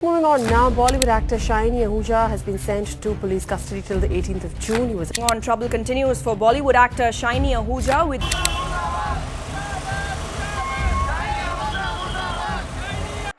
Moving on now, Bollywood actor Shiny Ahuja has been sent to police custody till the 18th of June. He was On trouble continues for Bollywood actor Shiny Ahuja with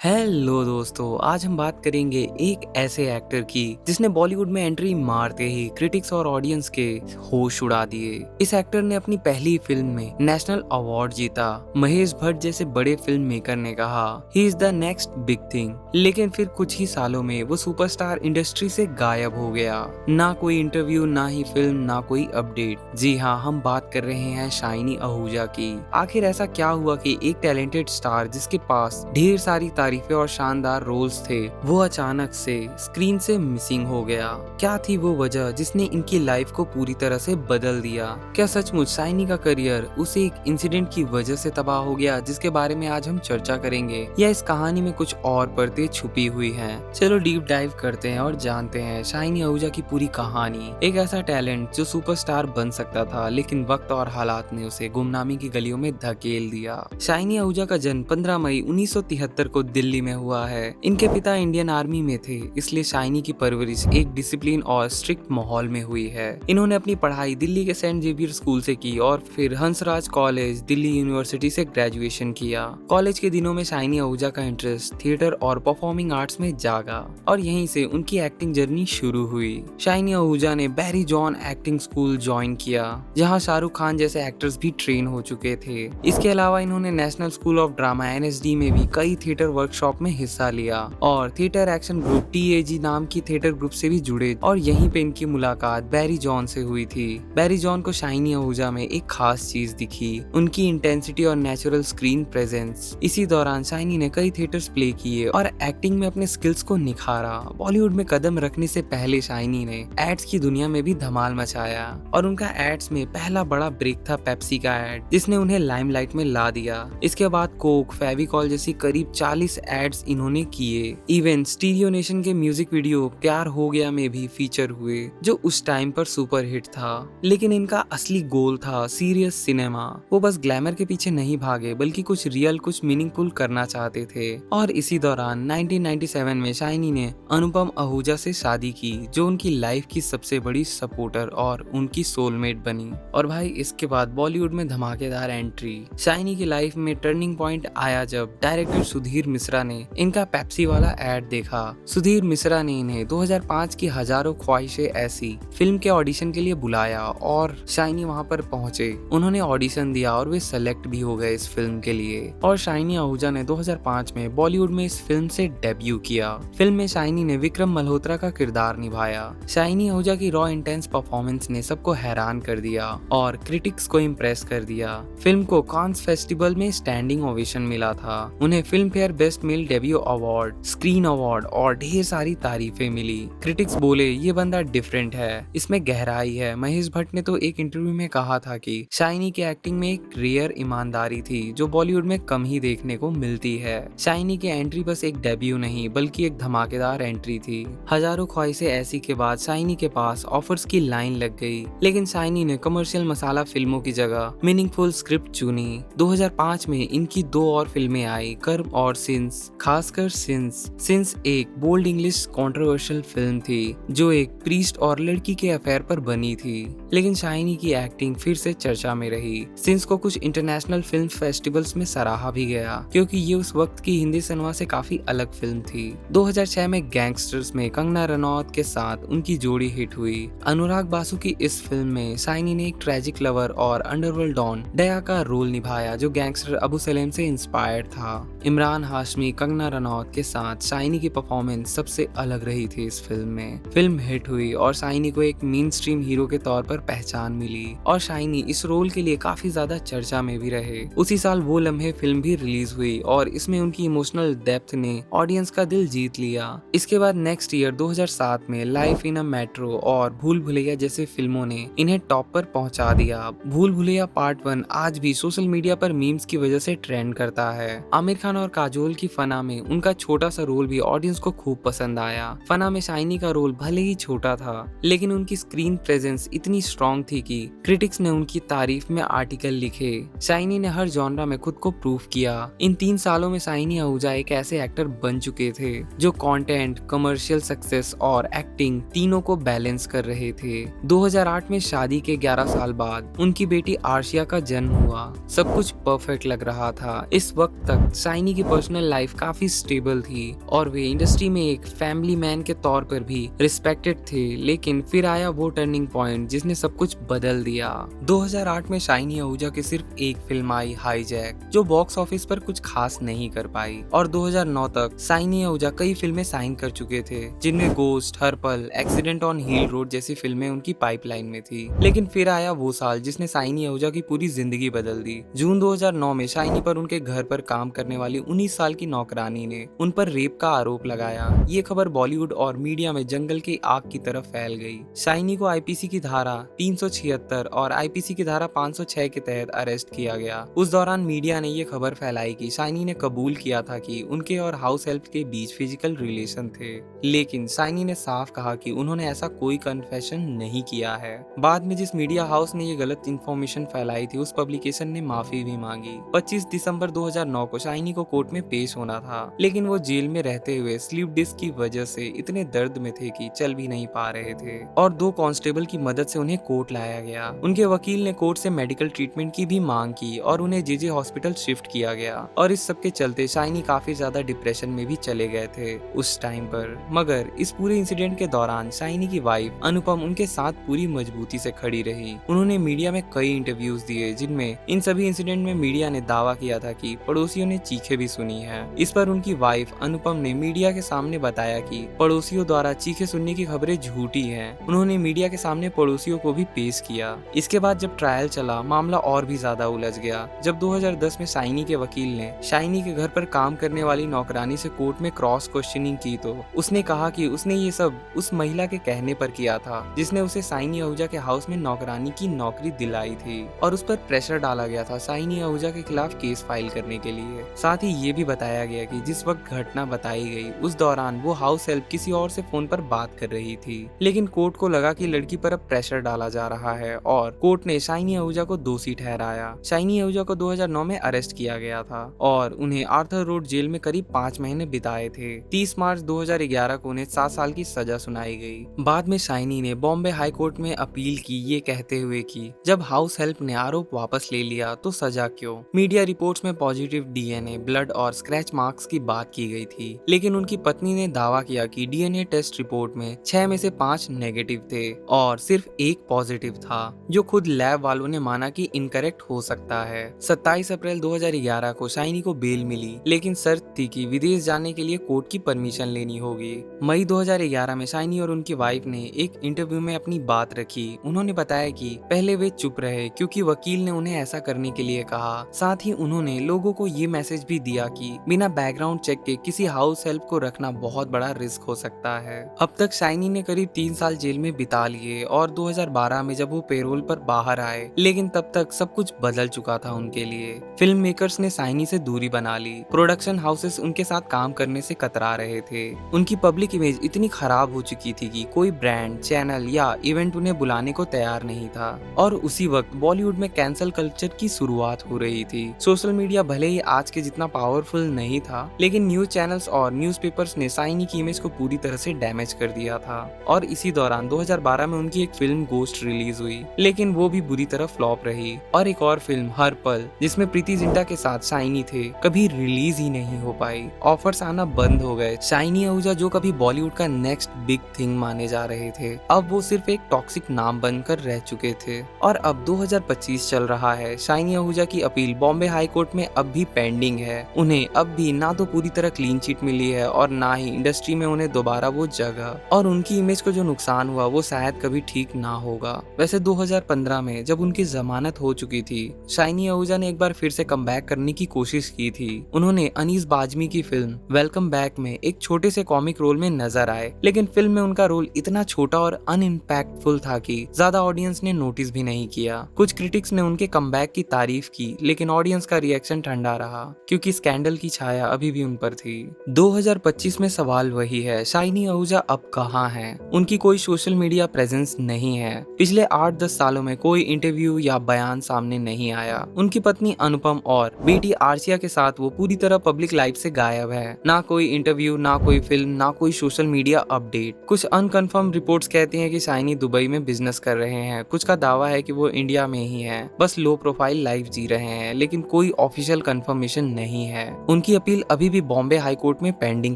hello दोस्तों, आज हम बात करेंगे एक ऐसे actor की जिसने बॉलीवुड में एंट्री मारते ही क्रिटिक्स और ऑडियंस के होश उड़ा दिए। इस एक्टर ने अपनी पहली फिल्म में नेशनल अवार्ड जीता। महेश भट्ट जैसे बड़े फिल्म मेकर ने कहा he is the next big thing, लेकिन फिर कुछ ही सालों में वो सुपरस्टार इंडस्ट्री से गायब हो गया। ना कोई इंटरव्यू, ना ही फिल्म, ना कोई अपडेट। जी हाँ, हम बात कर रहे हैं शाइनी आहूजा की। आखिर ऐसा क्या हुआ कि एक टैलेंटेड स्टार जिसके पास ढेर सारी तारीफें और शानदार रोल्स थे, वो अचानक से स्क्रीन से मिसिंग हो गया। क्या थी वो वजह जिसने इनकी लाइफ को पूरी तरह से बदल दिया? क्या सचमुच शाइनी का करियर उसे एक इंसिडेंट की वजह से तबाह हो गया, जिसके बारे में आज हम चर्चा करेंगे, या इस कहानी में कुछ और परतें छुपी हुई हैं? चलो डीप डाइव करते हैं और जानते हैं शाइनी आहूजा की पूरी कहानी। एक ऐसा टैलेंट जो सुपरस्टार बन सकता था, लेकिन वक्त और हालात ने उसे गुमनामी की गलियों में धकेल दिया। शाइनी आहूजा का जन्म 15 मई 1973 को दिल्ली में हुआ है। इनके पिता इंडियन आर्मी में थे, इसलिए शाइनी की परवरिश एक डिसिप्लिन और स्ट्रिक्ट माहौल में हुई है। इन्होंने अपनी पढ़ाई दिल्ली के सेंट जेवियर स्कूल से की और फिर हंसराज कॉलेज, दिल्ली यूनिवर्सिटी से ग्रेजुएशन किया। कॉलेज के दिनों में शाइनी आहूजा का इंटरेस्ट थिएटर और परफॉर्मिंग आर्ट्स में जागा और यहीं से उनकी एक्टिंग जर्नी शुरू हुई। शाइनी आहूजा ने Barry John acting school join किया, जहां शाहरुख खान जैसे एक्टर्स भी ट्रेन हो चुके थे। इसके अलावा इन्होंने national school of drama NSD में भी कई थिएटर वर्कशॉप में हिस्सा लिया और थिएटर एक्शन ग्रुप TAG नाम की थिएटर ग्रुप से भी जुड़े और यहीं पे इनकी मुलाकात बैरी जॉन से हुई थी। बैरी जॉन को शाइनी आहूजा में एक खास चीज दिखी, उनकी इंटेंसिटी और नेचुरल स्क्रीन प्रेजेंस। इसी दौरान शाइनी ने कई थिएटर्स प्ले किए और एक्टिंग में अपने स्किल्स को निखारा। बॉलीवुड में कदम रखने से पहले शाइनी ने एड्स की दुनिया में भी धमाल मचाया और उनका एड्स में पहला बड़ा ब्रेक था पेप्सी का एड, जिसने उन्हें लाइमलाइट में ला दिया। इसके बाद कोक, फेविकॉल जैसी करीब 40 एड्स इन्होंने किए। इवन स्टीरियो नेशन के म्यूजिक वीडियो प्यार हो गया में भी फीचर हुए, जो उस टाइम पर सुपर हिट था। लेकिन इनका असली गोल था सीरियस सिनेमा। वो बस ग्लैमर के पीछे नहीं भागे, बल्कि कुछ रियल, कुछ मीनिंगफुल करना चाहते थे। और इसी दौरान 1997 में शाइनी ने अनुपम आहूजा से शादी की, जो उनकी लाइफ की सबसे बड़ी सपोर्टर और उनकी सोलमेट बनी। और भाई, इसके बाद बॉलीवुड में धमाकेदार एंट्री। शाइनी की लाइफ में टर्निंग पॉइंट आया जब डायरेक्टर सुधीर मिश्रा ने इनका पेप्सी वाला एड देखा। सुधीर मिश्रा ने इन्हें 2005 की हजारों ख्वाहिशें ऐसी फिल्म के ऑडिशन के लिए बुलाया और शाइनी वहां पर पहुंचे। उन्होंने ऑडिशन दिया और वे सेलेक्ट भी हो गए इस फिल्म के लिए। और शाइनी आहूजा ने 2005 में बॉलीवुड में इस फिल्म से डेब्यू किया। फिल्म में शाइनी ने विक्रम मल्होत्रा का किरदार निभाया। शाइनी आहूजा की रॉ इंटेंस परफॉर्मेंस ने सबको हैरान कर दिया और क्रिटिक्स को इम्प्रेस कर दिया। फिल्म को कांस फेस्टिवल में स्टैंडिंग ओवेशन मिला था। उन्हें film fair best male debut award, screen award और ढेर सारी तारीफें मिली। क्रिटिक्स बोले ये बंदा डिफरेंट है, इसमें गहराई है। महेश भट्ट ने तो एक इंटरव्यू में कहा था कि शाइनी की एक्टिंग में एक रेयर ईमानदारी थी, जो बॉलीवुड में कम ही देखने को मिलती है। शाइनी की एंट्री बस एक डेब्यू नहीं, बल्कि एक धमाकेदार एंट्री थी। हजारों ख्वाहिशें ऐसी के बाद शाइनी के पास ऑफर्स की लाइन लग गई, लेकिन शाइनी ने कमर्शियल मसाला फिल्मों की जगह मीनिंगफुल स्क्रिप्ट चुनी। 2005 में इनकी 2 और फिल्में आई, कर्म और सिंस। खासकर सिंस एक बोल्ड इंग्लिश कंट्रोवर्शियल फिल्म थी, जो एक प्रीस्ट और लड़की के अफेयर पर बनी थी। लेकिन शाइनी की एक्टिंग फिर से चर्चा में रही। सिंस को कुछ इंटरनेशनल फिल्म फेस्टिवल्स में सराहा भी गया, क्योंकि ये उस वक्त की हिंदी सिनेमा से काफी अलग फिल्म थी। 2006 में गैंगस्टर्स में कंगना रनौत के साथ उनकी जोड़ी हिट हुई। अनुराग बासु की इस फिल्म में शाइनी ने एक ट्रेजिक लवर और अंडरवर्ल्ड डॉन दया का रोल निभाया, जो गैंगस्टर अबू सलेम से इंस्पायर्ड था। इमरान हाशमी, कंगना रनौत के साथ शाइनी की परफॉर्मेंस सबसे अलग रही थी इस फिल्म में। फिल्म हिट हुई और शाइनी को एक मेन स्ट्रीम हीरो के तौर पर पहचान मिली और शाइनी इस रोल के लिए काफी ज्यादा चर्चा में भी रहे। उसी साल वो लम्हे फिल्म भी रिलीज हुई और इसमें उनकी इमोशनल डेप्थ ने ऑडियंस का दिल जीत लिया। इसके बाद नेक्स्ट ईयर 2007 में लाइफ इन अ मेट्रो और भूल भुलैया जैसे फिल्मों ने इन्हें टॉप पर पहुंचा दिया। भूल भुलैया पार्ट 1 आज भी सोशल मीडिया पर मीम्स की वजह से ट्रेंड करता है। आमिर खान खान और काजोल की फना में उनका छोटा सा रोल भी ऑडियंस को खूब पसंद आया। फना में शाइनी का रोल भले ही छोटा था, लेकिन उनकी स्क्रीन प्रेजेंस इतनी स्ट्रॉन्ग थी कि क्रिटिक्स ने उनकी तारीफ में आर्टिकल लिखे। शाइनी ने हर जॉनरा में खुद को प्रूव किया। इन 3 सालों में शाइनी आहूजा एक ऐसे एक्टर बन चुके थे जो कंटेंट, कमर्शियल सक्सेस और एक्टिंग तीनों को बैलेंस कर रहे थे। 2008 में शादी के 11 साल बाद उनकी बेटी आर्शिया का जन्म हुआ। सब कुछ परफेक्ट लग रहा था। इस वक्त तक शाइनी की पर्सनल लाइफ काफी स्टेबल थी और वे इंडस्ट्री में एक फैमिली मैन के तौर पर भी रिस्पेक्टेड थे, लेकिन फिर आया वो टर्निंग पॉइंट जिसने सब कुछ बदल दिया। 2008 में शाइनी आहूजा की सिर्फ एक फिल्म आई, हाईजैक, जो बॉक्स ऑफिस पर कुछ खास नहीं कर पाई और 2009 तक शाइनी आहूजा कई फिल्में साइन कर चुके थे, जिनमें गोस्ट, हर पल, एक्सीडेंट ऑन हिल रोड जैसी फिल्में उनकी पाइपलाइन में थी। लेकिन फिर आया वो साल जिसने शाइनी आहूजा की पूरी जिंदगी बदल दी। जून 2009 में शाइनी पर उनके घर पर काम करने वाली 19 साल की नौकरानी ने उन पर रेप का आरोप लगाया। ये खबर बॉलीवुड और मीडिया में जंगल की आग की तरफ फैल गई। शाइनी को आईपीसी की धारा 376 और आईपीसी की धारा 506 के तहत अरेस्ट किया गया। उस दौरान मीडिया ने ये खबर फैलाई कि शाइनी ने कबूल किया था कि उनके और हाउस हेल्प के बीच फिजिकल रिलेशन थे, लेकिन शाइनी ने साफ कहा कि उन्होंने ऐसा कोई कन्फेशन नहीं किया है। बाद में जिस मीडिया हाउस ने ये गलत इंफॉर्मेशन फैलाई थी, उस पब्लिकेशन ने माफी भी मांगी। 25 दिसंबर 2009 को शाइनी को कोर्ट में पेश होना था, लेकिन वो जेल में रहते हुए स्लीप डिस्क की वजह से इतने दर्द में थे कि चल भी नहीं पा रहे थे और 2 कांस्टेबल की मदद से उन्हें कोर्ट लाया गया। उनके वकील ने कोर्ट से मेडिकल ट्रीटमेंट की भी मांग की और उन्हें जेजे हॉस्पिटल शिफ्ट किया गया और इस सब के चलते शाइनी काफी ज्यादा डिप्रेशन में भी चले गए थे उस टाइम पर। मगर इस पूरे इंसिडेंट के दौरान शाइनी की वाइफ अनुपम उनके साथ पूरी मजबूती से खड़ी रही। उन्होंने मीडिया में कई इंटरव्यूज दिए, जिनमें इन सभी इंसिडेंट में मीडिया ने दावा किया था कि पड़ोसियों ने चीखें भी सुनी है। इस पर उनकी वाइफ अनुपम ने मीडिया के सामने बताया कि पड़ोसियों द्वारा चीखें सुनने की खबरें झूठी हैं। उन्होंने मीडिया के सामने पड़ोसियों को भी पेश किया। इसके बाद जब ट्रायल चला, मामला और भी ज्यादा उलझ गया। जब 2010 में शाइनी के वकील ने शाइनी के घर पर काम करने वाली नौकरानी से कोर्ट में क्रॉस क्वेश्चनिंग की, तो उसने कहा कि उसने ये सब उस महिला के कहने पर किया था जिसने उसे शाइनी आहूजा के हाउस में नौकरानी की नौकरी दिलाई थी और उस पर प्रेशर डाला गया था शाइनी आहूजा के खिलाफ केस फाइल करने के लिए। साथ ही ये भी बताया गया कि जिस वक्त घटना बताई गई उस दौरान वो हाउस हेल्प किसी और से फोन पर बात कर रही थी, लेकिन कोर्ट को लगा कि लड़की पर अब प्रेशर डाला जा रहा है और कोर्ट ने शाइनी आहूजा को दोषी ठहराया। शाइनी आहूजा को 2009 में अरेस्ट किया गया था और उन्हें आर्थर रोड जेल में करीब 5 महीने बिताए थे। 30 मार्च 2011 को उन्हें 7 साल की सजा सुनाई गई। बाद में शाइनी ने बॉम्बे हाई कोर्ट में अपील की, ये कहते हुए कि जब हाउस हेल्प ने आरोप वापस ले लिया तो सजा क्यों। मीडिया रिपोर्ट्स में पॉजिटिव डीएनए, ब्लड और स्क्रैच मार्क्स की बात की गई थी, लेकिन उनकी पत्नी ने दावा किया कि डीएनए टेस्ट रिपोर्ट में 6 में से 5 नेगेटिव थे और सिर्फ 1 पॉजिटिव था, जो खुद लैब वालों ने माना कि इनकरेक्ट हो सकता है। 27 अप्रैल 2011 को शाइनी को बेल मिली, लेकिन शर्त थी कि विदेश जाने के लिए कोर्ट की परमिशन लेनी होगी। मई 2011 में शाइनी और उनकी वाइफ ने एक इंटरव्यू में अपनी बात रखी। उन्होंने बताया कि पहले वे चुप रहे क्योंकि वकील ने उन्हें ऐसा करने के लिए कहा। साथ ही उन्होंने लोगों को ये मैसेज भी दिया कि बिना बैकग्राउंड चेक के किसी हाउस हेल्प को रखना बहुत बड़ा रिस्क हो सकता है। अब तक शाइनी ने करीब 3 साल जेल में बिता लिए और 2012 में जब वो पेरोल पर बाहर आए, लेकिन तब तक सब कुछ बदल चुका था उनके लिए। फिल्म मेकर्स ने शाइनी से दूरी बना ली। प्रोडक्शन हाउसेस उनके साथ काम करने से कतरा रहे थे। उनकी पब्लिक इमेज इतनी खराब हो चुकी थी कि कोई ब्रांड, चैनल या इवेंट उन्हें बुलाने को तैयार नहीं था। और उसी वक्त बॉलीवुड में कैंसल कल्चर की शुरुआत हो रही थी। सोशल मीडिया भले ही आज के जितना पावरफुल नहीं था, लेकिन न्यूज चैनल्स और न्यूज़पेपर्स ने शाइनी की इमेज को पूरी तरह से डैमेज कर दिया था। और इसी दौरान 2012 में उनकी एक फिल्म गोस्ट रिलीज हुई, लेकिन वो भी बुरी तरह फ्लॉप रही। और एक और फिल्म हर पल, जिसमें प्रीति जिंटा के साथ शाइनी थे, कभी रिलीज ही नहीं हो पाई। ऑफर्स आना बंद हो गए। शाइनी आहूजा जो कभी बॉलीवुड का नेक्स्ट बिग थिंग माने जा रहे थे, अब वो सिर्फ एक टॉक्सिक नाम बनकर रह चुके थे। और अब 2025 चल रहा है। शाइनी आहूजा की अपील बॉम्बे हाई कोर्ट में अब भी पेंडिंग है। उन्हें अब भी ना तो पूरी तरह क्लीन चिट मिली है और ना ही इंडस्ट्री में उन्हें दोबारा वो जगह, और उनकी इमेज को जो नुकसान हुआ वो शायद कभी ठीक ना होगा। वैसे 2015 में जब उनकी जमानत हो चुकी थी, शाइनी आहूजा ने एक बार फिर से कमबैक करने की कोशिश की थी। उन्होंने अनीस बाजमी की फिल्म वेलकम बैक में एक छोटे से कॉमिक रोल में नजर आए, लेकिन फिल्म में उनका रोल इतना छोटा और अनइम्पैक्टफुल था कि ज्यादा ऑडियंस ने नोटिस भी नहीं किया। कुछ क्रिटिक्स ने उनके कमबैक की तारीफ की, लेकिन ऑडियंस का रिएक्शन ठंडा रहा क्योंकि क्योंकि स्कैंडल की छाया अभी भी उन पर थी। 2025 में सवाल वही है, शाइनी आहूजा अब कहाँ हैं? उनकी कोई सोशल मीडिया प्रेजेंस नहीं है। पिछले 8-10 सालों में कोई इंटरव्यू या बयान सामने नहीं आया। उनकी पत्नी अनुपम और बेटी आर्शिया के साथ वो पूरी तरह पब्लिक लाइफ से गायब है। ना कोई इंटरव्यू, ना कोई फिल्म, ना कोई सोशल मीडिया अपडेट। कुछ अनकंफर्म रिपोर्ट्स कहती हैं कि शाइनी दुबई में बिजनेस कर रहे हैं। कुछ का दावा है कि वो इंडिया में ही है, बस लो प्रोफाइल लाइफ जी रहे हैं, लेकिन कोई ऑफिशियल कंफर्मेशन नहीं है। उनकी अपील अभी भी बॉम्बे हाई कोर्ट में पेंडिंग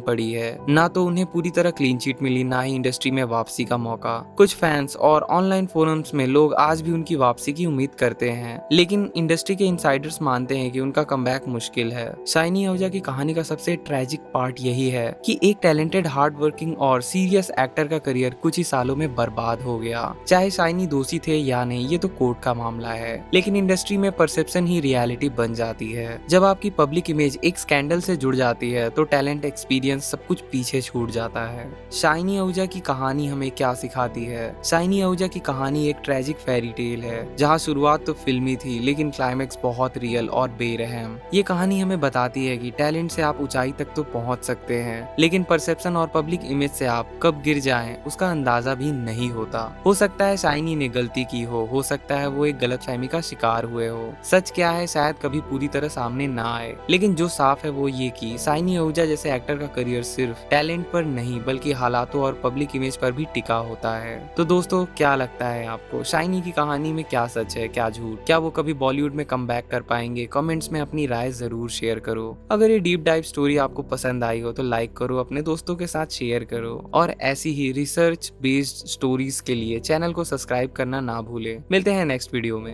पड़ी है। ना तो उन्हें पूरी तरह क्लीन चिट मिली, ना ही इंडस्ट्री में वापसी का मौका। कुछ फैंस और ऑनलाइन फोरम्स में लोग आज भी उनकी वापसी की उम्मीद करते हैं, लेकिन इंडस्ट्री के इनसाइडर्स मानते हैं कि उनका कमबैक मुश्किल है। शाइनी आहूजा की कहानी का सबसे ट्रेजिक पार्ट यही है कि एक टैलेंटेड, हार्ड वर्किंग और सीरियस एक्टर का करियर कुछ ही सालों में बर्बाद हो गया। चाहे शाइनी दोषी थे या नहीं, ये तो कोर्ट का मामला है, लेकिन इंडस्ट्री में परसेप्शन ही रियलिटी बन जाती है। जब आपकी पब्लिक इमेज एक स्कैंडल से जुड़ जाती है तो टैलेंट, एक्सपीरियंस सब कुछ पीछे छूट जाता है। शाइनी आहूजा की कहानी हमें क्या सिखाती है? शाइनी आहूजा की कहानी एक ट्रेजिक फेरी टेल है, जहाँ शुरुआत तो फिल्मी थी लेकिन क्लाइमेक्स बहुत रियल और बेरहम। ये कहानी हमें बताती है कि टैलेंट से आप ऊंचाई तक तो पहुंच सकते हैं, लेकिन परसेप्शन और पब्लिक इमेज से आप कब गिर जाएं उसका अंदाजा भी नहीं होता। हो सकता है शाइनी ने गलती की हो सकता है वो एक गलतफहमी का शिकार हुए हो। सच क्या है शायद कभी पूरी तरह सामने ना आए, लेकिन जो साफ है वो ये कि शाइनी आहूजा जैसे एक्टर का करियर सिर्फ टैलेंट पर नहीं बल्कि हालातों और पब्लिक इमेज पर भी टिका होता है। तो दोस्तों, क्या लगता है आपको? शाइनी की कहानी में क्या सच है, क्या झूठ? क्या वो कभी बॉलीवुड में कम बैक कर पाएंगे? कमेंट्स में अपनी राय जरूर शेयर करो। अगर ये डीप डाइव स्टोरी आपको पसंद आई हो तो लाइक करो, अपने दोस्तों के साथ शेयर करो, और ऐसी ही रिसर्च बेस्ड स्टोरीज के लिए चैनल को सब्सक्राइब करना ना भूले। मिलते हैं नेक्स्ट वीडियो में।